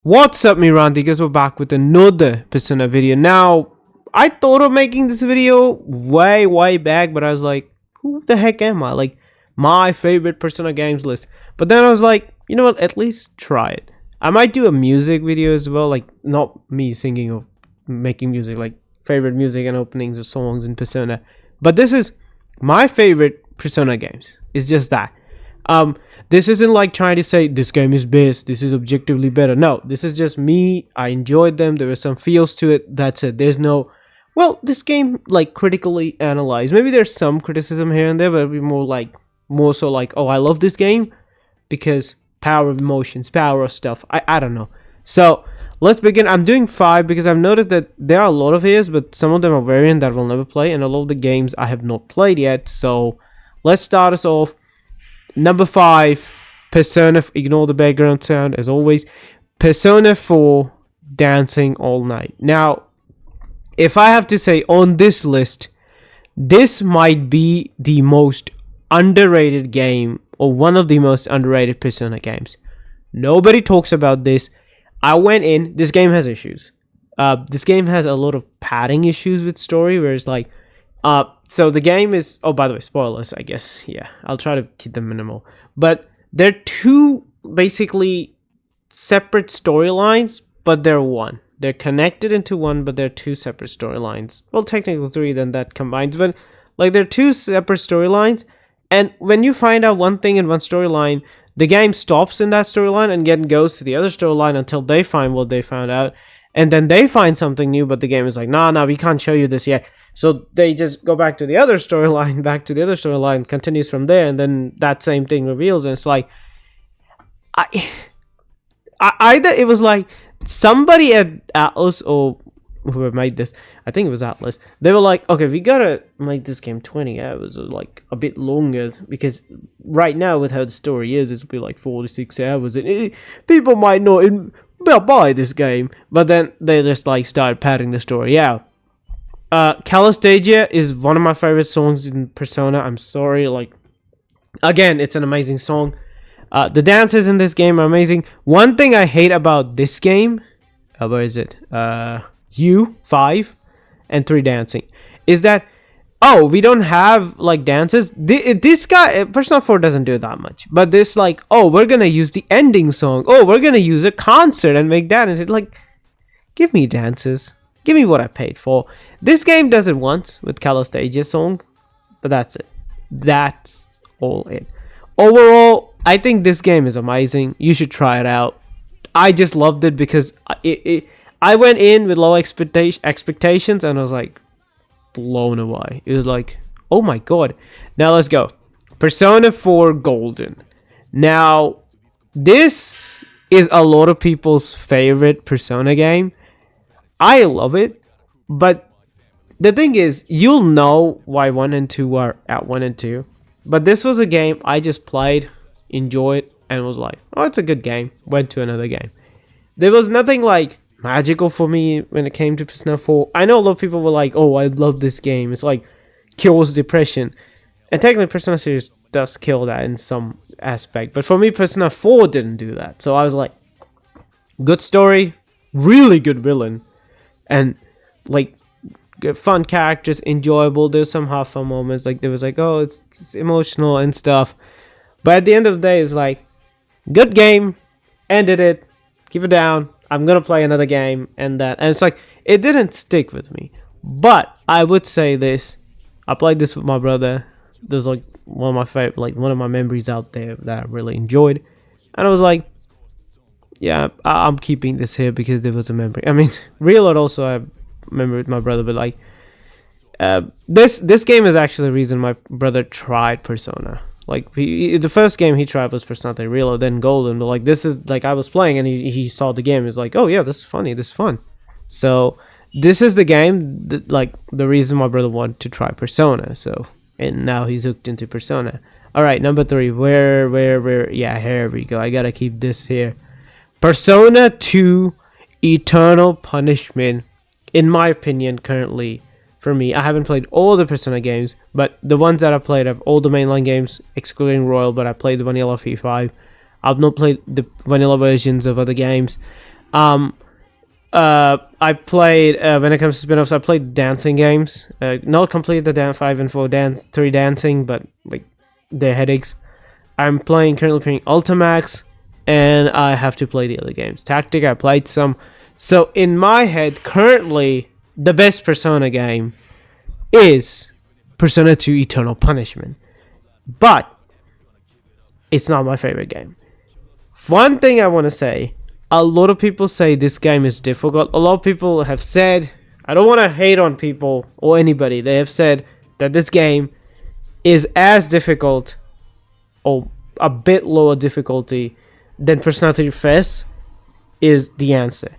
What's up, me Raandigar? We're back with another Persona video. Now, I thought of making this video way back, but I was like, who the heck am I? Like, my favorite Persona games list. But then I was like, you know what, at least try it. I might do a music video as well, like, not me singing or making music, like, favorite music and openings of songs in Persona. But this is my favorite Persona games. It's just that. This isn't like trying to say this game is best, this is objectively better. No, this is just me. I enjoyed them. There were some feels to it. That's it. There's no, well, this game like critically analyzed. Maybe there's some criticism here and there, but it'd be more so like, oh, I love this game because power of emotions, power of stuff. I don't know. So let's begin. I'm doing 5 because I've noticed that there are a lot of ears, but some of them are variant that we'll never play, and a lot of the games I have not played yet. So let's start us off. Number 5, Persona. Ignore the background sound as always. Persona 4, Dancing All Night. Now, if I have to say on this list, this might be the most underrated game, or one of the most underrated Persona games. Nobody talks about this. I went in. This game has issues. This game has a lot of padding issues with story, where it's like, so the game is, oh, by the way, spoilers, I guess. Yeah, I'll try to keep them minimal. But they're two basically separate storylines, but they're one. They're connected into one, but they're two separate storylines. Well, technically 3, then that combines. But like, they're two separate storylines. And when you find out one thing in one storyline, the game stops in that storyline and then goes to the other storyline until they find what they found out. And then they find something new, but the game is like, nah, we can't show you this yet. So they just go back to the other storyline, continues from there, and then that same thing reveals. And it's like, either it was like somebody at Atlus, or whoever made this, I think it was Atlus, they were like, okay, we gotta make this game 20 hours or like a bit longer, because right now with how the story is, it'll be like 46 hours, and people might not buy this game. But then they just like started padding the story out. Calistagia is one of my favorite songs in Persona. I'm sorry, like, again, it's an amazing song. The dances in this game are amazing. One thing I hate about this game, where is it? U5 and 3 dancing, is that, oh, we don't have like dances. This guy, Persona 4 doesn't do that much, but this like, oh, we're gonna use the ending song. Oh, we're gonna use a concert and make that. And it like, give me dances. Give me what I paid for. This game does it once with Calistagia song, but that's it. That's all it. Overall, I think this game is amazing. You should try it out. I just loved it because I went in with low expectations and I was like blown away. It was like, oh my god. Now let's go. Persona 4 Golden. Now, this is a lot of people's favorite Persona game. I love it, but the thing is, you'll know why 1 and 2 are at 1 and 2. But this was a game I just played, enjoyed, and was like, oh, it's a good game. Went to another game. There was nothing like magical for me when it came to Persona 4. I know a lot of people were like, oh, I love this game. It's like cures depression. And technically, Persona series does kill that in some aspect. But for me, Persona 4 didn't do that. So I was like, good story, really good villain. And like fun characters, enjoyable. There's some half fun moments. Like there was like, oh, it's emotional and stuff. But at the end of the day, it's like, good game. Ended it. Keep it down. I'm gonna play another game and that. And it's like, it didn't stick with me. But I would say this. I played this with my brother. There's like one of my favorite, like one of my memories out there that I really enjoyed. And I was like, yeah, I'm keeping this here because there was a memory. I mean, real also I remember with my brother, but like, this game is actually the reason my brother tried Persona. Like, the first game he tried was Persona 3 Real, then Golden. But like, this is like, I was playing and he saw the game. He's like, oh yeah, this is funny, this is fun. So this is the game that, like, the reason my brother wanted to try Persona. So, and now he's hooked into Persona. All right, number 3. Where? Yeah, here we go. I gotta keep this here. Persona 2 Eternal Punishment, in my opinion, currently, for me, I haven't played all the Persona games, but the ones that I played have all the mainline games, excluding Royal, but I played the vanilla V5. I've not played the vanilla versions of other games. Um, I played when it comes to spin-offs, I played dancing games. Not complete the 5 and 4 dance 3 dancing, but like the headaches. I'm currently playing Ultimax, and I have to play the other games. Tactic, I played some. So in my head, currently the best Persona game is Persona 2 Eternal Punishment, but it's not my favorite game. One thing I want to say, a lot of people say this game is difficult. A lot of people have said, I don't want to hate on people or anybody, they have said that this game is as difficult or a bit lower difficulty than Persona 3 FES is the answer.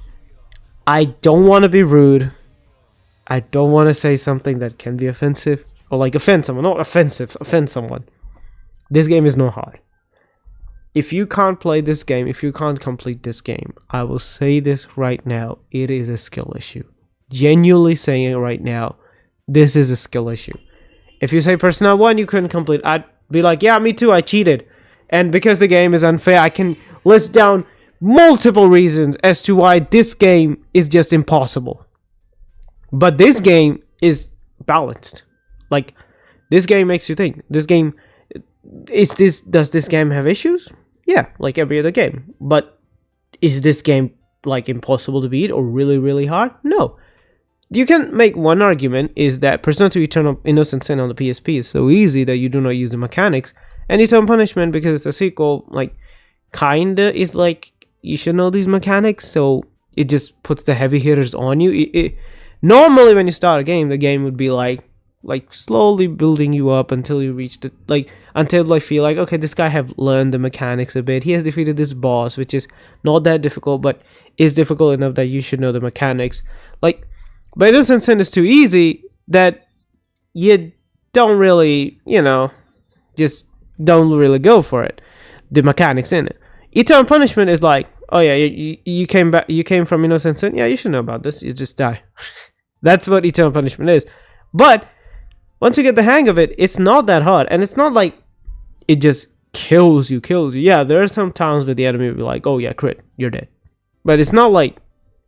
I don't want to be rude. I don't want to say something that can be offensive or like offend someone. Not offensive, offend someone. This game is not hard. If you can't play this game, if you can't complete this game, I will say this right now, it is a skill issue. Genuinely saying it right now, this is a skill issue. If you say Persona 1 you couldn't complete, I'd be like, yeah, me too, I cheated. And because the game is unfair, I can list down multiple reasons as to why this game is just impossible. But this game is balanced. Like, this game makes you think. This game, does this game have issues? Yeah, like every other game. But is this game like impossible to beat or really, really hard? No. You can make one argument is that Persona 2 Eternal Innocent Sin on the PSP is so easy that you do not use the mechanics. And Eternal Punishment, because it's a sequel, like, kinda is like, you should know these mechanics, so it just puts the heavy hitters on you. Normally when you start a game, the game would be like slowly building you up until you reach until I feel like, okay, this guy have learned the mechanics a bit. He has defeated this boss, which is not that difficult, but is difficult enough that you should know the mechanics. Like, but Innocent Sin is too easy that you don't really, just don't really go for it. The mechanics in it. Eternal Punishment is like, oh yeah, you came from Innocent Sin, yeah, you should know about this. You just die. That's what Eternal Punishment is. But once you get the hang of it, it's not that hard, and it's not like it just kills you. Yeah, there are some times where the enemy will be like, oh yeah, crit, you're dead. But it's not like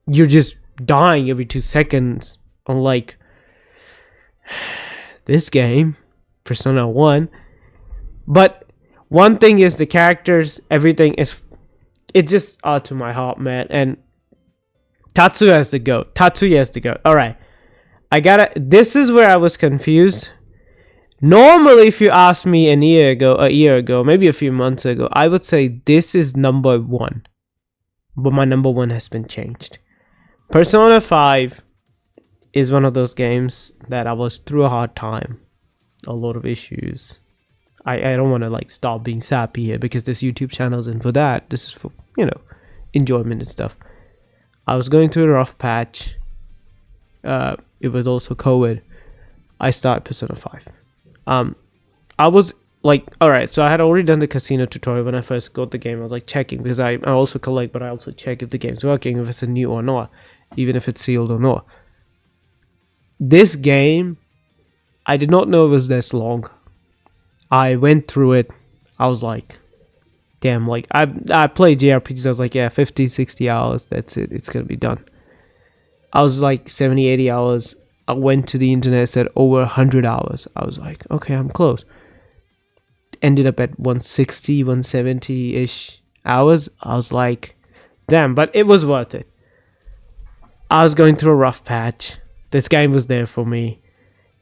you're just dying every 2 seconds, unlike this game, Persona 1. But one thing is the characters, everything is, it's just to my heart, man. And Tatsuya has to go. Alright. This is where I was confused. Normally, if you asked me a year ago, maybe a few months ago, I would say this is number 1. But my number 1 has been changed. Persona 5 is one of those games that I was through a hard time. A lot of issues. I don't want to like stop being sappy here because this YouTube channel isn't for that. This is for, enjoyment and stuff. I was going through a rough patch. It was also COVID. I started Persona 5. I was like, alright, so I had already done the casino tutorial when I first got the game. I was like checking because I also collect, but I also check if the game's working, if it's a new or not, even if it's sealed or not. This game, I did not know it was this long. I went through it. I was like, damn, like I played JRPGs. I was like, yeah, 50, 60 hours. That's it. It's going to be done. I was like 70, 80 hours. I went to the internet, said over 100 hours. I was like, okay, I'm close. Ended up at 160, 170-ish hours. I was like, damn, but it was worth it. I was going through a rough patch. This game was there for me.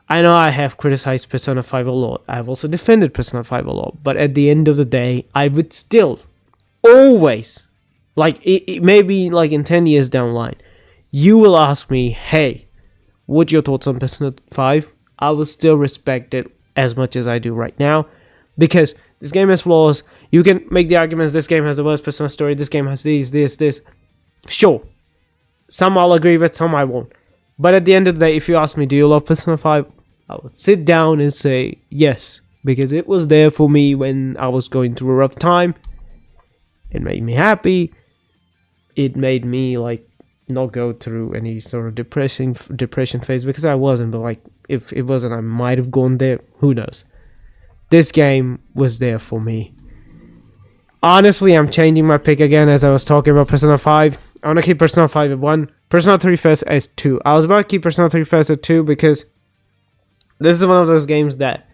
I know I have criticized Persona 5 a lot. I've also defended Persona 5 a lot. But at the end of the day, I would still always, like it maybe like in 10 years down the line, you will ask me, hey, what's your thoughts on Persona 5? I will still respect it as much as I do right now. Because this game has flaws. You can make the arguments, this game has the worst Persona story, this game has this. Sure. Some I'll agree with, some I won't. But at the end of the day, if you ask me, do you love Persona 5? I would sit down and say yes, because it was there for me when I was going through a rough time. It made me happy. It made me like not go through any sort of depression phase, because I wasn't, but like if it wasn't, I might have gone there. Who knows? This game was there for me. Honestly, I'm changing my pick again as I was talking about Persona 5. I want to keep Persona 5 at 1. Persona 3 first as 2. I was about to keep Persona 3 first at 2 because this is one of those games that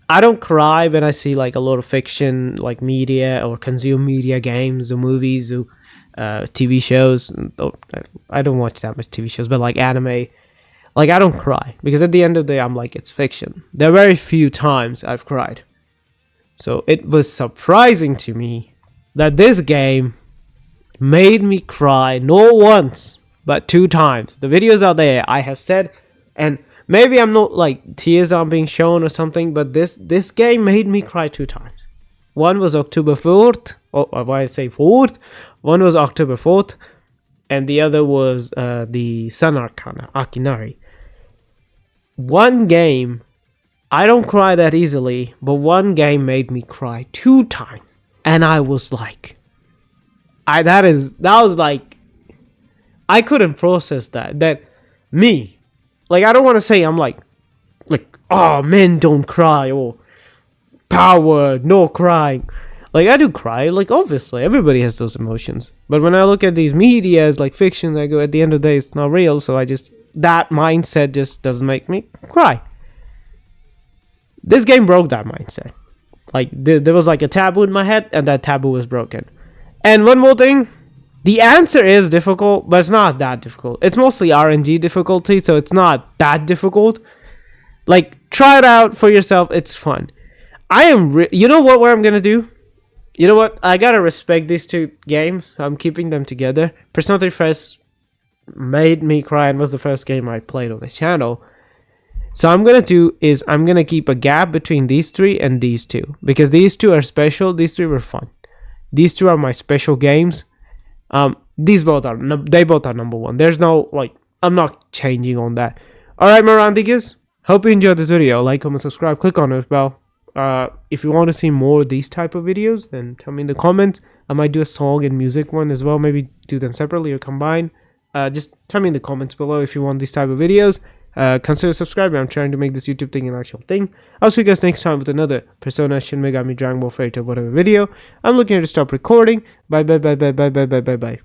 I don't cry when I see like a lot of fiction, like media or consume media games or movies or TV shows. I don't watch that much TV shows, but like anime. Like, I don't cry because at the end of the day, I'm like, it's fiction. There are very few times I've cried. So it was surprising to me that this game made me cry not once, but 2 times. The videos are there, I have said, and maybe I'm not like tears aren't being shown or something, but this game made me cry 2 times. One was October 4th, or why I say 4th. One was October 4th, and the other was the Sun Arcana, Akinari. One game, I don't cry that easily, but one game made me cry 2 times, and I was like, that was like, I couldn't process that. That me, like, I don't want to say I'm like, oh, men don't cry, or power, no crying. Like, I do cry, like, obviously, everybody has those emotions. But when I look at these medias, like fiction, I go, at the end of the day, it's not real, so that mindset just doesn't make me cry. This game broke that mindset. Like, there was like a taboo in my head, and that taboo was broken. And one more thing, the answer is difficult, but it's not that difficult. It's mostly RNG difficulty, so it's not that difficult. Like, try it out for yourself, it's fun. You know what I'm gonna do? You know what? I gotta respect these 2 games. I'm keeping them together. Persona 3 Fest made me cry and was the first game I played on the channel. So I'm gonna do is I'm gonna keep a gap between these 3 and these 2. Because these 2 are special. These 3 were fun. These 2 are my special games. They both are number 1. There's no, like, I'm not changing on that. Alright, my Raandigars. Hope you enjoyed this video. Like, comment, subscribe, click on the bell. If you want to see more of these type of videos, then tell me in the comments. I might do a song and music one as well. Maybe do them separately or combine. Just tell me in the comments below if you want these type of videos. Consider subscribing. I'm trying to make this YouTube thing an actual thing. I'll see you guys next time with another Persona, Shin, Megami, Dragon Ball, Fairy Tail, whatever video. I'm looking to stop recording. Bye.